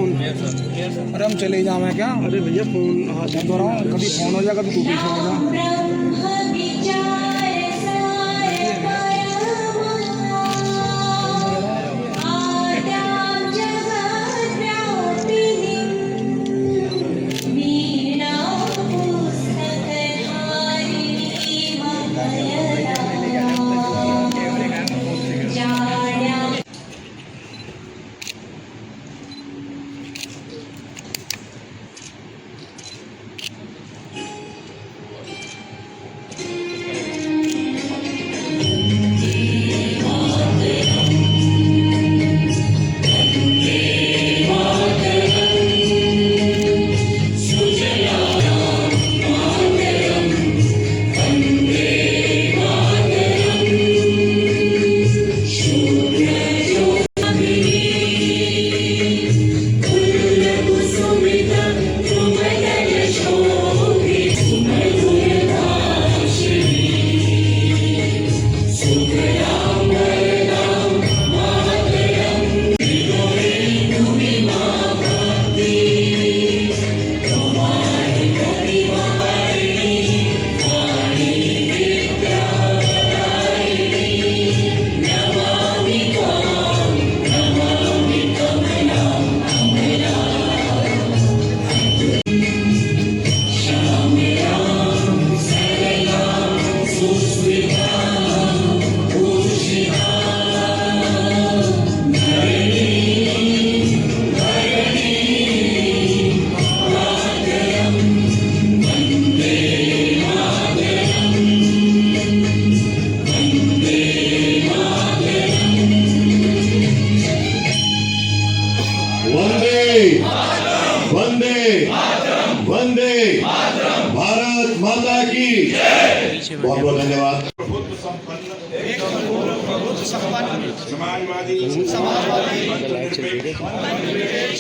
Phone. अरे हम चले जावे क्या? अरे भैया फोन हाथ मैं तो रहा हूँ, कभी फोन हो जाए कभी तू पीछे हो जा। वंदे वंदे भारत माता की बहुत बहुत धन्यवाद। समाजवादी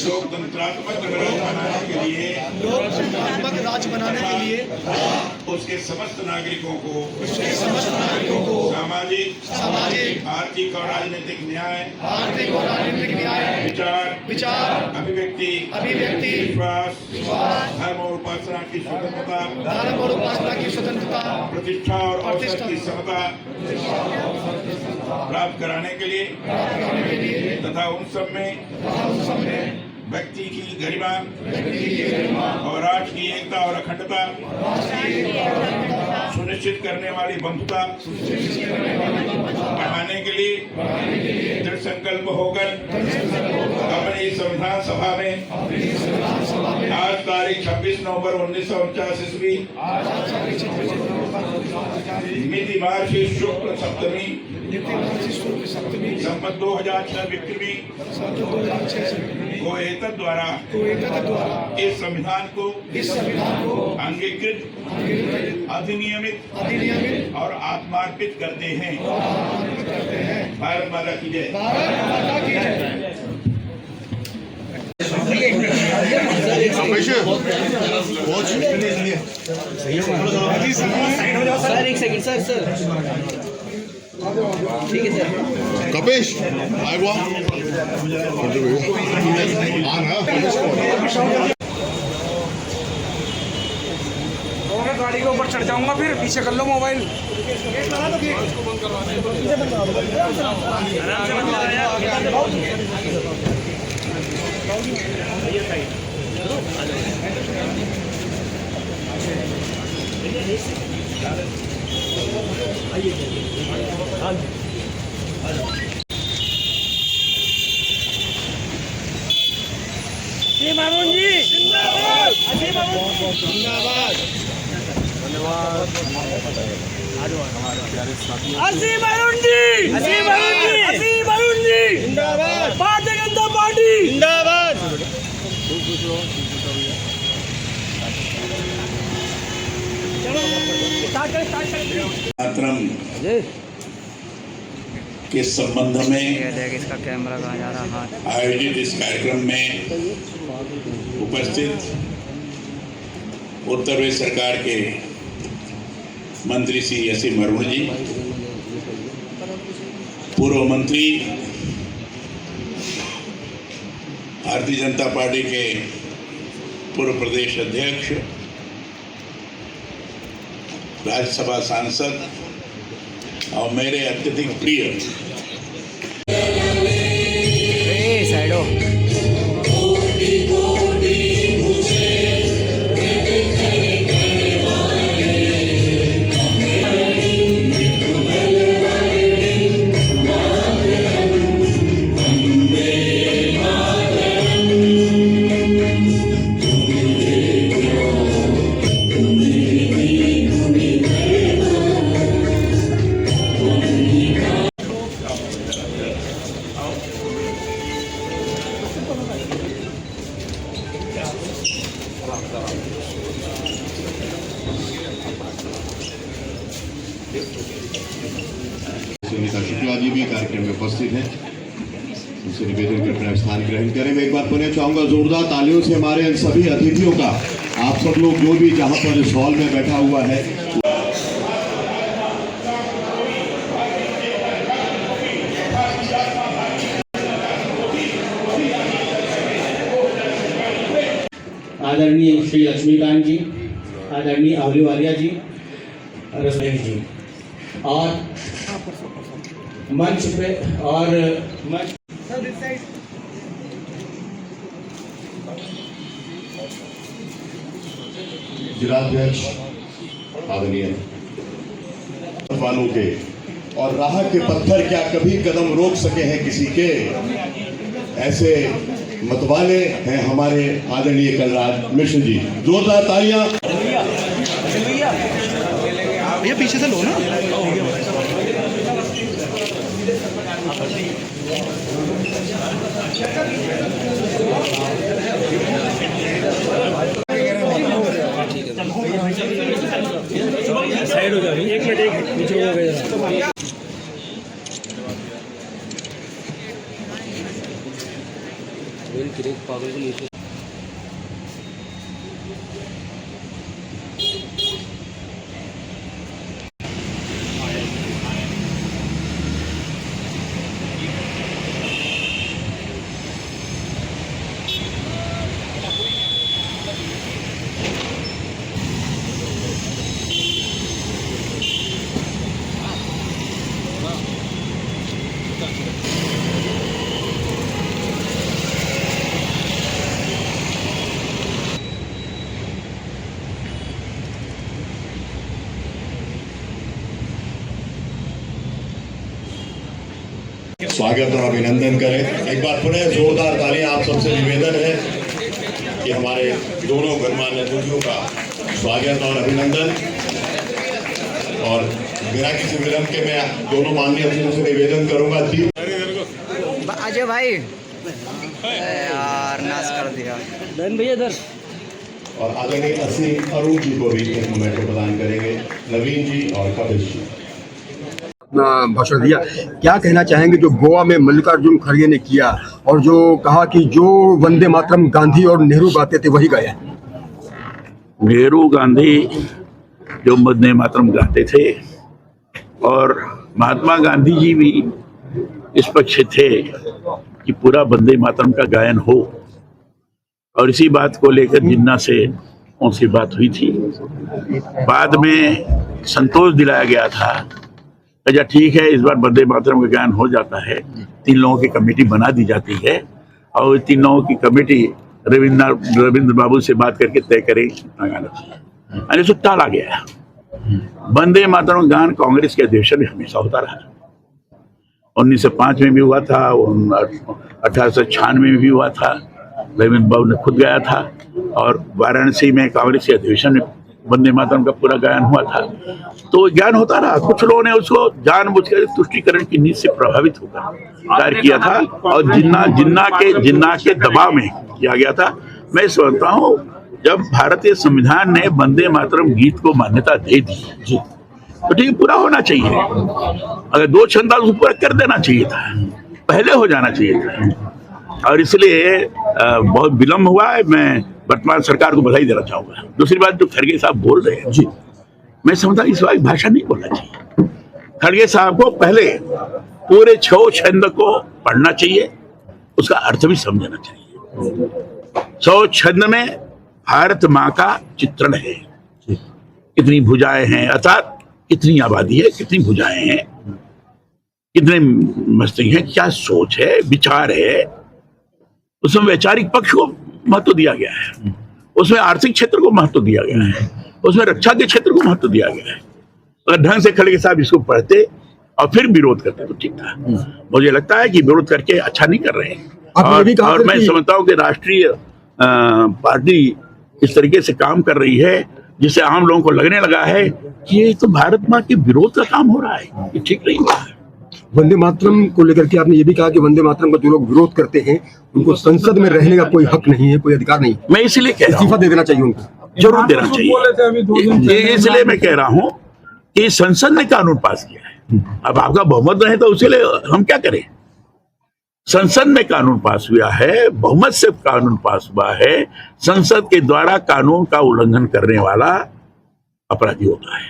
लोकतंत्रात्मक राज्य बनाने के लिए उसके समस्त नागरिकों को सामाजिक आर्थिक और राजनीतिक न्याय विचार अभिव्यक्ति विश्वास धर्म और उपासना की स्वतंत्रता प्रतिष्ठा और अवसर की समता प्राप्त कराने के लिए तथा उन सब में व्यक्ति की गरिमा और राष्ट्र की एकता और अखंडता सुनिश्चित करने वाली बंधुता बढ़ाने के लिए दृढ़ संकल्प होकर अपनी संविधान सभा में आज तारीख 26 नवंबर 1949 ईस्वी मिति मार्च शुक्ल सप्तमी संवत 2006 विक्रमी को एतद द्वारा इस संविधान को अंगीकृत अधिनियमित और आत्मार्पित करते हैं। भारत माता की जय। सर एक सेकंड सर ठीक है सर। कपेश आएगा मैं गाड़ी के ऊपर चढ़ जाऊंगा, फिर पीछे कर लो मोबाइल। मामून जी जिंदाबाद। जिंदाबाद। असीम अरुण जी जिंदाबाद। भारतीय जनता पार्टी जिंदाबाद। के संबंध में इसका कैमरा कहाँ जा रहा है? आयोजित इस कार्यक्रम में उपस्थित उत्तर प्रदेश सरकार के मंत्री श्री असीम अरुण जी, पूर्व मंत्री भारतीय जनता पार्टी के पूर्व प्रदेश अध्यक्ष, राज्यसभा सांसद और मेरे अत्यधिक प्रिय साइडो सुनीता शुक्ला जी भी कार्यक्रम में उपस्थित हैं, उनसे निवेदन कर अपना स्थान ग्रहण करें। मैं एक बार पुनः चाहूंगा जोरदार तालियों से हमारे इन सभी अतिथियों का, आप सब लोग जो भी जहां पर इस हॉल में बैठा हुआ है, आदरणीय श्री लक्ष्मीकांत जी, आदरणीय अहलूवालिया जी, रसोई जी, और मंच पे और मंच जिलाध्यक्ष आदरणीय वालों के, और राह के पत्थर क्या कभी कदम रोक सके हैं किसी के, ऐसे मतवाले हैं हमारे आदरणीय कलराज मिश्र जी। जोरदार तालियां। भैया पीछे से लो ना। साइड हो जा रही, एक मिनट पीछे हो गया। पागल को नीचे स्वागत और अभिनंदन करें। एक बार पुनः जोरदार तालियां। आप सबसे निवेदन है कि हमारे दोनों गणमान्य अतिथियों का स्वागत और अभिनंदन, और बिना किसी विलंब के मैं दोनों माननीय अतिथियों से निवेदन करूंगा। अजय भाई यार नाश कर दिया। बहन भैया इधर। और आदरणीय असीम अरुण जी को भी एक मोमेंट प्रदान करेंगे, नवीन जी और कपिल जी। भाषण दिया, क्या कहना चाहेंगे जो गोवा में मल्लिकार्जुन खड़गे ने किया, और जो कहा कि जो वंदे मातरम गांधी और नेहरू गाते थे वही गाया? नेहरू गांधी जो वंदे मातरम गाते थे, और महात्मा गांधी जी भी इस पक्ष थे कि पूरा वंदे मातरम का गायन हो, और इसी बात को लेकर जिन्ना से उनसे बात हुई थी। बाद में संतोष दिलाया गया था, अच्छा ठीक है, इस बार वंदे मातरम का गायन हो जाता है, 3 लोगों की कमेटी बना दी जाती है, और 3 लोगों की कमेटी रविंद्र बाबू से बात करके तय करें कितना गाना चाहिए। अरे सो टाला गया। वंदे मातरम गान कांग्रेस के अधिवेशन में हमेशा होता रहा। 1905 में भी हुआ था, 1896 में भी हुआ था, रविंद्र बाबू ने खुद गाया था, और वाराणसी में कांग्रेस के अधिवेशन में वंदे मातरम का पूरा गायन हुआ था। तो ज्ञान होता रहा। कुछ लोगों ने उसको जानबूझकर तुष्टीकरण की नीति से प्रभावित होकर कार्य किया था, और जिन्ना के दबाव में किया गया था। मैं समझता हूँ जब भारतीय संविधान ने वंदे मातरम गीत को मान्यता दे दी तो ठीक पूरा होना चाहिए। अगर 2 छंद उसको पूरा कर देना चाहिए था, पहले हो जाना चाहिए था, और इसलिए बहुत विलम्ब हुआ है। मैं वर्तमान सरकार को बधाई देना चाहूंगा। दूसरी बात, जो खड़गे साहब बोल रहे हैं जी, मैं समझता इस बात भाषा नहीं बोलना चाहिए। खड़गे साहब को पहले पूरे 6 छंद को पढ़ना चाहिए, उसका अर्थ भी समझना चाहिए। 100 छंद में भारत माँ का चित्रण है। कितनी भुजाएं हैं, अर्थात कितनी आबादी है, कितनी भुजाएं हैं, कितने मस्तिष्क है, क्या सोच है, विचार है। उसमें वैचारिक पक्ष को महत्व दिया गया है, उसमें आर्थिक क्षेत्र को महत्व दिया गया है, उसमें रक्षा के क्षेत्र को महत्व दिया गया है। अगर ढंग से खड़गे साहब इसको पढ़ते और फिर विरोध करते तो ठीक था। मुझे लगता है कि विरोध करके अच्छा नहीं कर रहे हैं। और मैं समझता हूँ कि राष्ट्रीय पार्टी इस तरीके से काम कर रही है जिससे आम लोगों को लगने लगा है कि ये तो भारत माँ के विरोध का काम हो रहा है, ये ठीक नहीं हुआ है। वंदे मातरम को लेकर के आपने ये भी कहा कि वंदे मातरम का जो लोग विरोध करते हैं उनको संसद में रहने का कोई हक नहीं है, कोई अधिकार नहीं। मैं इसलिए कह रहा हूँ इस्तीफा दे देना चाहिए उनको, जरूर देना चाहिए। इसलिए मैं कह रहा हूँ कि संसद ने कानून पास किया है। अब आपका बहुमत नहीं तो उसके लिए हम क्या करें? संसद में कानून पास हुआ है, बहुमत से कानून पास हुआ है। संसद के द्वारा कानून का उल्लंघन करने वाला अपराधी होता है,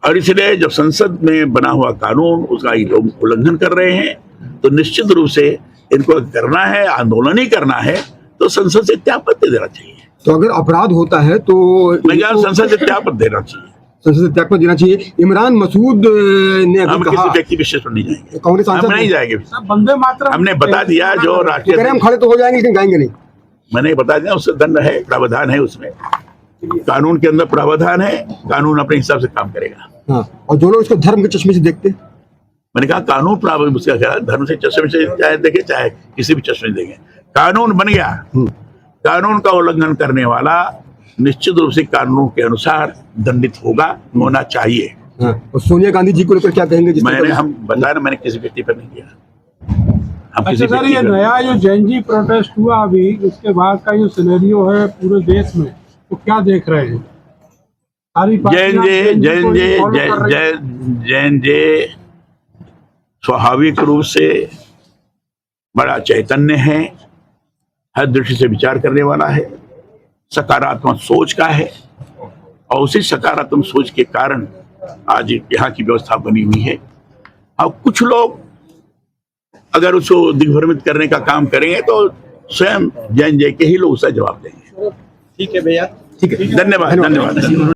और इसलिए जब संसद में बना हुआ कानून उसका ये लोग उल्लंघन कर रहे हैं तो निश्चित रूप से इनको करना है, आंदोलन ही करना है तो संसद से त्यागपत्र देना चाहिए। तो अगर अपराध होता है तो मैं कह रहा हूं संसद से त्यागपत्र देना चाहिए, संसद से त्यागपत्र देना चाहिए। इमरान मसूद ने हम अभी किसी कहा, व्यक्ति विशेष पर नहीं जाएंगे, कांग्रेस हम सांसद नहीं जाएंगे। वंदे मातरम हमने बता दिया जो राष्ट्रीय, कह रहे हम खड़े तो हो जाएंगे लेकिन गाएंगे नहीं। मैंने बता दिया उससे दंड है, प्रावधान है, उसमें कानून के अंदर प्रावधान है, कानून अपने हिसाब से काम करेगा। हाँ, और जो लोग इसको धर्म के चश्मे से देखते हैं, मैंने कहा कानून प्रावधान, उसका क्या धर्म से चश्मे से चाहे देखे चाहे किसी भी चश्मे से देखें, कानून बन गया। कानून का उल्लंघन करने वाला निश्चित रूप से कानून के अनुसार दंडित होना चाहिए। हाँ, और सोनिया गांधी जी को लेकर क्या कहेंगे? हम बताया ना, मैंने किसी व्यक्ति पर नहीं किया। अच्छा सर, ये नया जो जेएनजी प्रोटेस्ट हुआ अभी, उसके बाद का जो सिनेरियो है पूरे देश में, तो क्या देख रहे हैं? जैन स्वाभाविक रूप से बड़ा चैतन्य है, हर दृष्टि से विचार करने वाला है, सकारात्मक सोच का है, और उसी सकारात्मक सोच के कारण आज यहाँ की व्यवस्था बनी हुई है। अब कुछ लोग अगर उसको दिग्भ्रमित करने का काम करेंगे तो स्वयं जैन के ही लोग उसका जवाब देंगे। ठीक है भैया, ठीक है, धन्यवाद।